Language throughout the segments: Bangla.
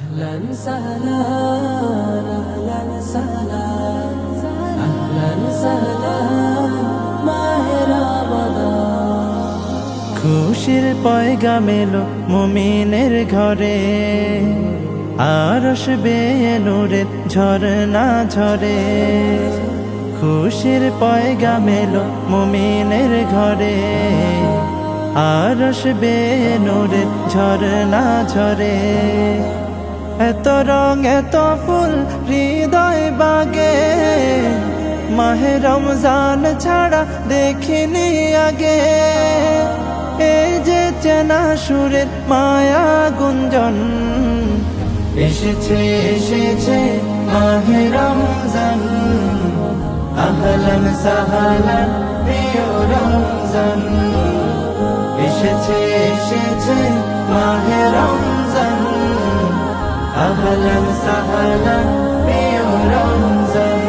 أهلا سهلا أهلا سهلا أهلا سهلا মাহে রমাদান। খুশির পয়গাম এলো মুমিনের ঘরে, আরশ বেয়ে নূরের ঝরনা ঝরে। খুশির পয়গাম এলো মুমিনের ঘরে, আরশ বেয়ে নূরের ঝরনা ঝরে। এত রং এত ফুল হৃদয় বাগে, মাহে রমজান ছাড়া দেখিনি আগে। এই যে চেনা সুরের মায়া গুঞ্জন, এসেছে এসেছে মাহে রমজান। আহলান সাহলান প্রিয় রমজান, এসেছে এসেছে মাহে রমজান। আহলান সাহলান প্রিয় রমজান।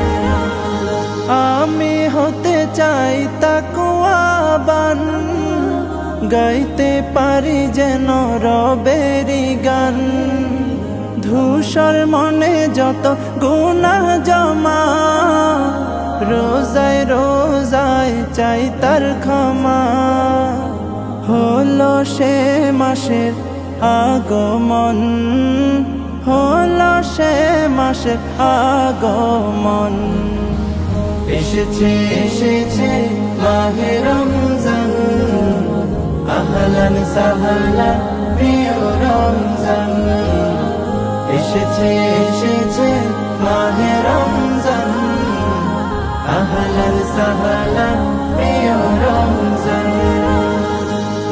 আমি হতে চাই তাকওয়াবান, গাইতে পারি যেন রবেরি গান। ধূসর মনে যত গুনাহ জমা, রোজায় রোজায় চাই তার ক্ষমা। হলো সে মাসের আগমন, হলো সে মাসের আগমন। এসেছে এসেছে মাহে রমজান। আহলান সাহলান প্রিয় রমজান, এসেছে এসেছে মাহে রমজান। আহলান সাহলান প্রিয় রমজান।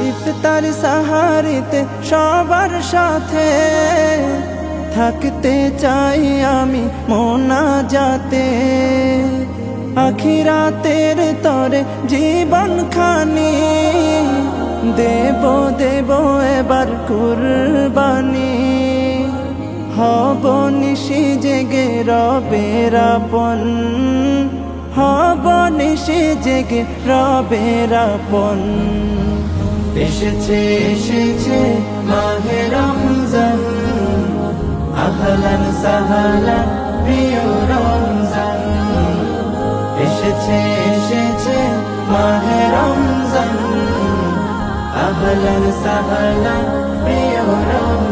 ইফতার সাহারিতে সবার সাথে থাকতে চাই আমি মোনাজাতে। আখিরাতের তরে জীবন খানি, দেব দেব এবার কুরবানি। হব নিশি জেগে রবের আপন, হব নিশি জেগে রবের আপন। এসেছে এসেছে মাহে রমজান। আহলান সাহলান প্রিয় রমজান, এসেছে এসেছে মাহে রমজান। আহলান সাহলান প্রিয় রমজান।